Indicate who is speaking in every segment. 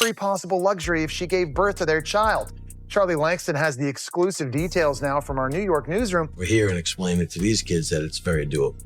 Speaker 1: every possible luxury if she gave birth to their child. Charlie Langston has the exclusive details now from our New York newsroom.
Speaker 2: We're here and explaining to these kids that it's very doable.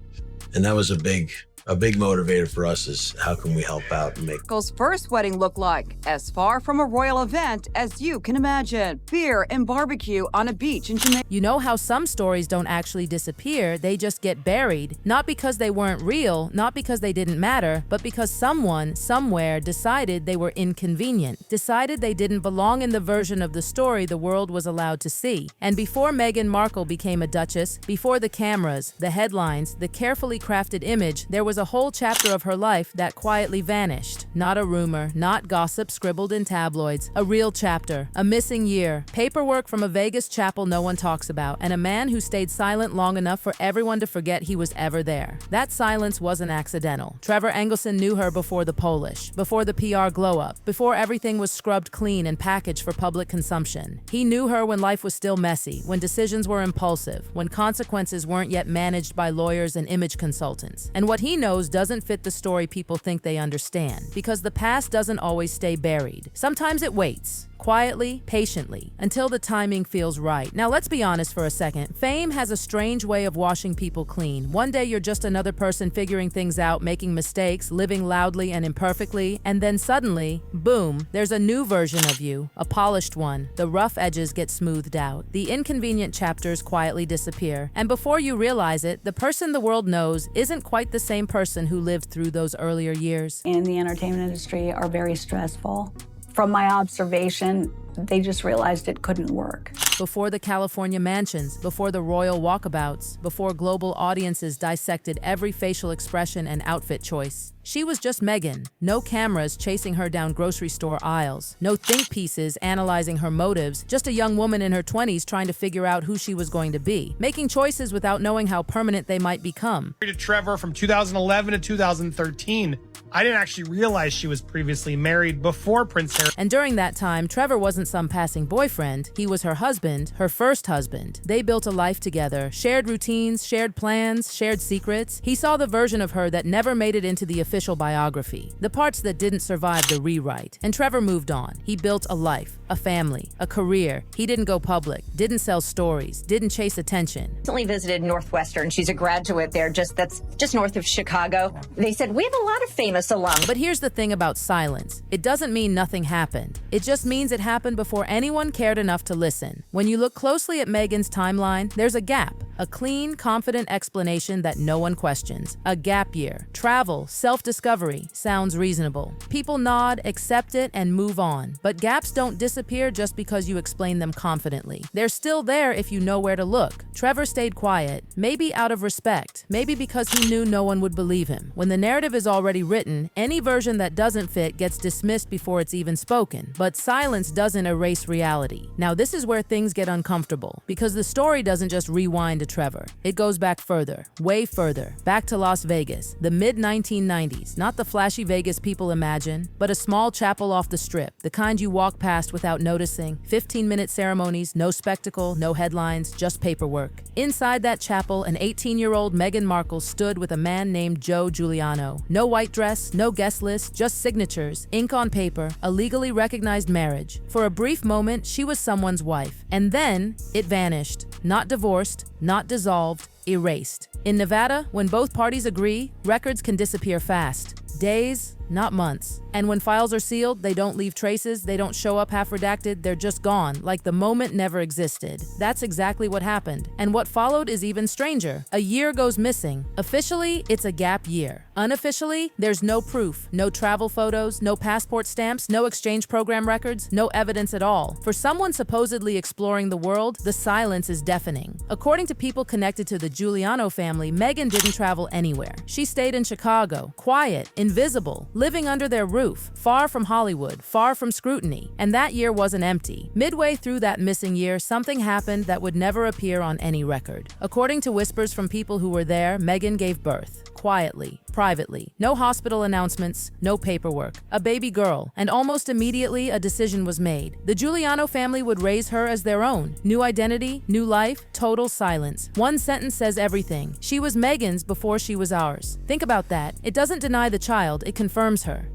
Speaker 2: And that was a big motivator for us, is how can we help out and make
Speaker 3: Markle's first wedding looked like, as far from a royal event as you can imagine. Beer and barbecue on a beach in Jamaica.
Speaker 4: You know how some stories don't actually disappear, they just get buried, not because they weren't real, not because they didn't matter, but because someone, somewhere, decided they were inconvenient, decided they didn't belong in the version of the story the world was allowed to see. And before Meghan Markle became a duchess, before the cameras, the headlines, the carefully crafted image, there was a whole chapter of her life that quietly vanished. Not a rumor, not gossip scribbled in tabloids, a real chapter, a missing year, paperwork from a Vegas chapel no one talks about, and a man who stayed silent long enough for everyone to forget he was ever there. That silence wasn't accidental. Trevor Engelson knew her before the Polish, before the PR glow-up, before everything was scrubbed clean and packaged for public consumption. He knew her when life was still messy, when decisions were impulsive, when consequences weren't yet managed by lawyers and image consultants. And what he knows doesn't fit the story people think they understand, because the past doesn't always stay buried. Sometimes it waits, quietly, patiently, until the timing feels right. Now let's be honest for a second. Fame has a strange way of washing people clean. One day you're just another person figuring things out, making mistakes, living loudly and imperfectly, and then suddenly, boom, there's a new version of you, a polished one. The rough edges get smoothed out. The inconvenient chapters quietly disappear. And before you realize it, the person the world knows isn't quite the same person who lived through those earlier years.
Speaker 5: In the entertainment industry are very stressful. From my observation, they just realized it couldn't work.
Speaker 4: Before the California mansions, before the royal walkabouts, before global audiences dissected every facial expression and outfit choice, she was just Meghan. No cameras chasing her down grocery store aisles, no think pieces analyzing her motives, just a young woman in her 20s trying to figure out who she was going to be, making choices without knowing how permanent they might become.
Speaker 6: To Trevor from 2011 to 2013. I didn't actually realize she was previously married before Prince Harry.
Speaker 4: And during that time, Trevor wasn't some passing boyfriend. He was her husband, her first husband. They built a life together, shared routines, shared plans, shared secrets. He saw the version of her that never made it into the official biography, the parts that didn't survive the rewrite. And Trevor moved on. He built a life, a family, a career. He didn't go public, didn't sell stories, didn't chase attention.
Speaker 7: Recently visited Northwestern. She's a graduate there, that's just north of Chicago. They said, we have a lot of famous alum.
Speaker 4: But here's the thing about silence. It doesn't mean nothing happened. It just means it happened before anyone cared enough to listen. When you look closely at Meghan's timeline, there's a gap. A clean, confident explanation that no one questions. A gap year. Travel, self-discovery. Sounds reasonable. People nod, accept it, and move on. But gaps don't disappear just because you explain them confidently. They're still there if you know where to look. Trevor stayed quiet, maybe out of respect, maybe because he knew no one would believe him. When the narrative is already written, any version that doesn't fit gets dismissed before it's even spoken. But silence doesn't erase reality. Now this is where things get uncomfortable, because the story doesn't just rewind to Trevor. It goes back further, way further, back to Las Vegas, the mid-1990s, not the flashy Vegas people imagine, but a small chapel off the strip, the kind you walk past without noticing, 15-minute ceremonies, no spectacle, no headlines, just paperwork. Inside that chapel, an 18-year-old Meghan Markle stood with a man named Joe Giuliano. No white dress, no guest list, just signatures, ink on paper, a legally recognized marriage. For a brief moment, she was someone's wife. And then, it vanished. Not divorced, not dissolved, erased. In Nevada, when both parties agree, records can disappear fast. Days, not months. And when files are sealed, they don't leave traces, they don't show up half redacted, they're just gone, like the moment never existed. That's exactly what happened. And what followed is even stranger. A year goes missing. Officially, it's a gap year. Unofficially, there's no proof, no travel photos, no passport stamps, no exchange program records, no evidence at all. For someone supposedly exploring the world, the silence is deafening. According to people connected to the Giuliano family, Meghan didn't travel anywhere. She stayed in Chicago, quiet, invisible, living under their roof, far from Hollywood, far from scrutiny. And that year wasn't empty. Midway through that missing year, something happened that would never appear on any record. According to whispers from people who were there, Meghan gave birth. Quietly, privately. No hospital announcements, no paperwork. A baby girl, and almost immediately a decision was made. The Giuliano family would raise her as their own. New identity, new life, total silence. One sentence says everything. She was Meghan's before she was ours. Think about that. It doesn't deny the child, it confirms her.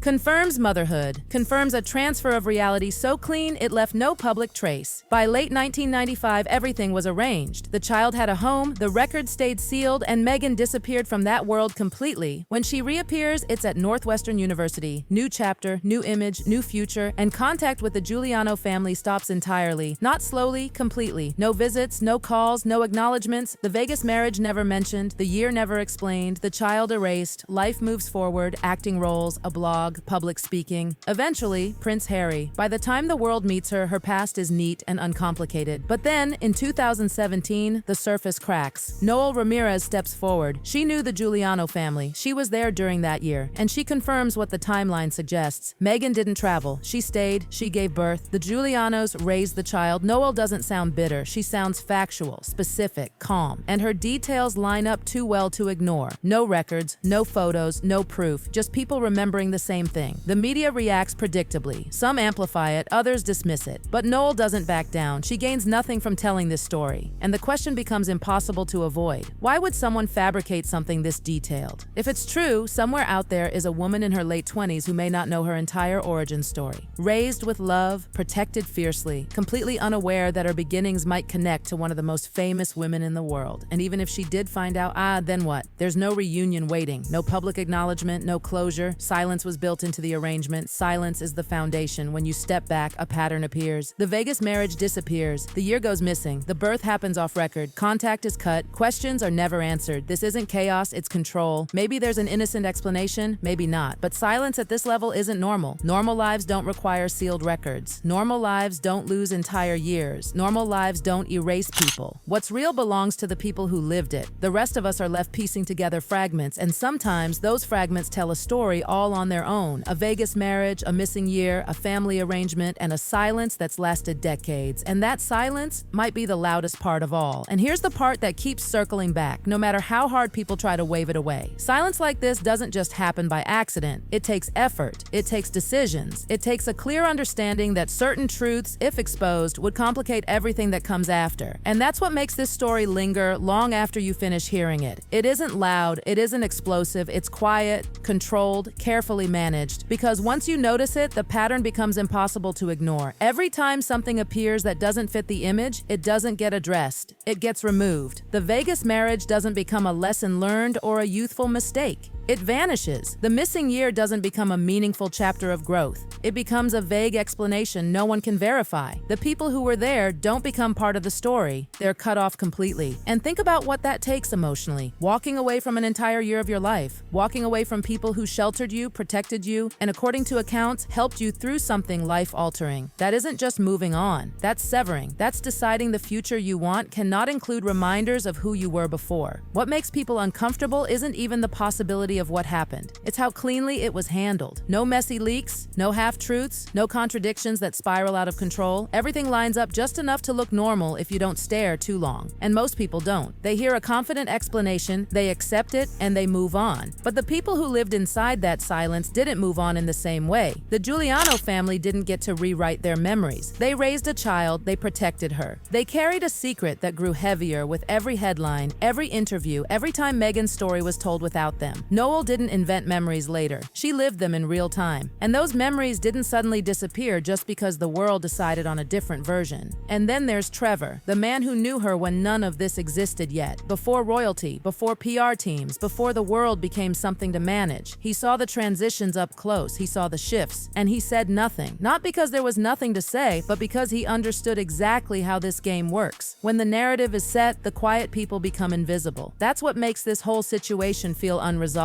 Speaker 4: Confirms motherhood. Confirms a transfer of reality so clean it left no public trace. By late 1995, everything was arranged. The child had a home, the record stayed sealed, and Meghan disappeared from that world completely. When she reappears, it's at Northwestern University. New chapter, new image, new future, and contact with the Giuliano family stops entirely. Not slowly, completely. No visits, no calls, no acknowledgements. The Vegas marriage never mentioned, the year never explained, the child erased, life moves forward, acting roles, a blog, public speaking. Eventually, Prince Harry. By the time the world meets her, her past is neat and uncomplicated. But then, in 2017, the surface cracks. Noel Ramirez steps forward. She knew the Giuliano family. She was there during that year, and she confirms what the timeline suggests. Meghan didn't travel. She stayed. She gave birth. The Giulianos raised the child. Noel doesn't sound bitter. She sounds factual, specific, calm, and her details line up too well to ignore. No records, no photos, no proof, just people remembering the same thing. The media reacts predictably. Some amplify it, others dismiss it. But Noel doesn't back down. She gains nothing from telling this story. And the question becomes impossible to avoid. Why would someone fabricate something this detailed? If it's true, somewhere out there is a woman in her late 20s who may not know her entire origin story. Raised with love, protected fiercely, completely unaware that her beginnings might connect to one of the most famous women in the world. And even if she did find out, then what? There's no reunion waiting, no public acknowledgement, no closure. Silence was built into the arrangement. Silence is the foundation. When you step back, a pattern appears. The Vegas marriage disappears. The year goes missing. The birth happens off record. Contact is cut. Questions are never answered. This isn't chaos, it's control. Maybe there's an innocent explanation, maybe not. But silence at this level isn't normal. Normal lives don't require sealed records. Normal lives don't lose entire years. Normal lives don't erase people. What's real belongs to the people who lived it. The rest of us are left piecing together fragments, and sometimes those fragments tell a story all on their own. A Vegas marriage, a missing year, a family arrangement, and a silence that's lasted decades. And that silence might be the loudest part of all. And here's the part that keeps circling back, no matter how hard people try to wave it away. Silence like this doesn't just happen by accident. It takes effort. It takes decisions. It takes a clear understanding that certain truths, if exposed, would complicate everything that comes after. And that's what makes this story linger long after you finish hearing it. It isn't loud, it isn't explosive, it's quiet, controlled, carefully managed. Because once you notice it, the pattern becomes impossible to ignore. Every time something appears that doesn't fit the image, it doesn't get addressed. It gets removed. The Vegas marriage doesn't become a lesson learned or a youthful mistake. It vanishes. The missing year doesn't become a meaningful chapter of growth. It becomes a vague explanation no one can verify. The people who were there don't become part of the story. They're cut off completely. And think about what that takes emotionally. Walking away from an entire year of your life. Walking away from people who sheltered you, protected you, and according to accounts, helped you through something life-altering. That isn't just moving on. That's severing. That's deciding the future you want cannot include reminders of who you were before. What makes people uncomfortable isn't even the possibility of what happened. It's how cleanly it was handled. No messy leaks, no half-truths, no contradictions that spiral out of control. Everything lines up just enough to look normal if you don't stare too long. And most people don't. They hear a confident explanation, they accept it, and they move on. But the people who lived inside that silence didn't move on in the same way. The Giuliano family didn't get to rewrite their memories. They raised a child, they protected her. They carried a secret that grew heavier with every headline, every interview, every time Meghan's story was told without them. Noel didn't invent memories later. She lived them in real time. And those memories didn't suddenly disappear just because the world decided on a different version. And then there's Trevor, the man who knew her when none of this existed yet. Before royalty, before PR teams, before the world became something to manage. He saw the transitions up close. He saw the shifts. And he said nothing. Not because there was nothing to say, but because he understood exactly how this game works. When the narrative is set, the quiet people become invisible. That's what makes this whole situation feel unresolved.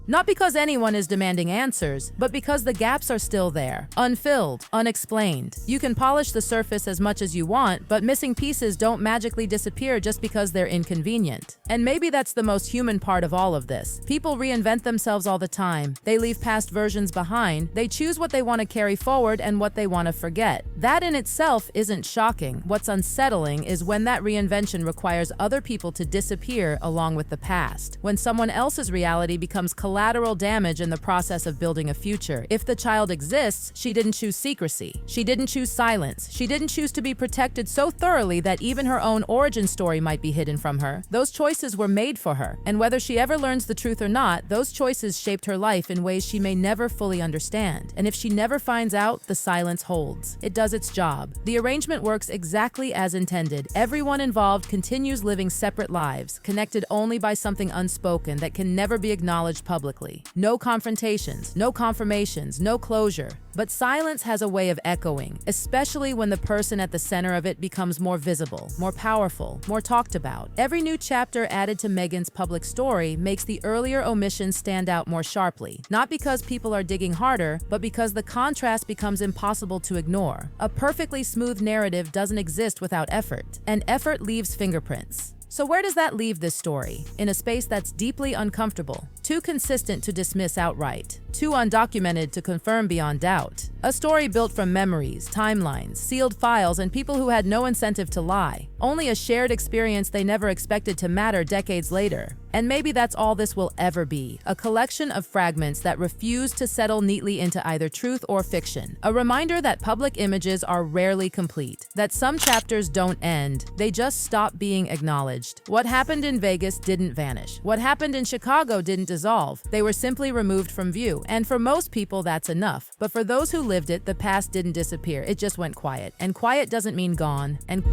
Speaker 4: Not because anyone is demanding answers, but because the gaps are still there, unfilled, unexplained. You can polish the surface as much as you want, but missing pieces don't magically disappear just because they're inconvenient. And maybe that's the most human part of all of this. People reinvent themselves all the time. They leave past versions behind. They choose what they want to carry forward and what they want to forget. That in itself isn't shocking. What's unsettling is when that reinvention requires other people to disappear along with the past. When someone else's reality becomes collective collateral damage in the process of building a future. If the child exists, she didn't choose secrecy. She didn't choose silence. She didn't choose to be protected so thoroughly that even her own origin story might be hidden from her. Those choices were made for her, and whether she ever learns the truth or not, those choices shaped her life in ways she may never fully understand. And if she never finds out, the silence holds. It does its job. The arrangement works exactly as intended. Everyone involved continues living separate lives, connected only by something unspoken that can never be acknowledged publicly. No confrontations, no confirmations, no closure. But silence has a way of echoing, especially when the person at the center of it becomes more visible, more powerful, more talked about. Every new chapter added to Meghan's public story makes the earlier omissions stand out more sharply, not because people are digging harder, but because the contrast becomes impossible to ignore. A perfectly smooth narrative doesn't exist without effort, and effort leaves fingerprints. So where does that leave this story? In a space that's deeply uncomfortable, too consistent to dismiss outright, too undocumented to confirm beyond doubt. A story built from memories, timelines, sealed files, and people who had no incentive to lie. Only a shared experience they never expected to matter decades later. And maybe that's all this will ever be, a collection of fragments that refuse to settle neatly into either truth or fiction. A reminder that public images are rarely complete, that some chapters don't end, they just stop being acknowledged. What happened in Vegas didn't vanish. What happened in Chicago didn't dissolve. They were simply removed from view. And for most people, that's enough. But for those who lived it, the past didn't disappear. It just went quiet. And quiet doesn't mean gone. And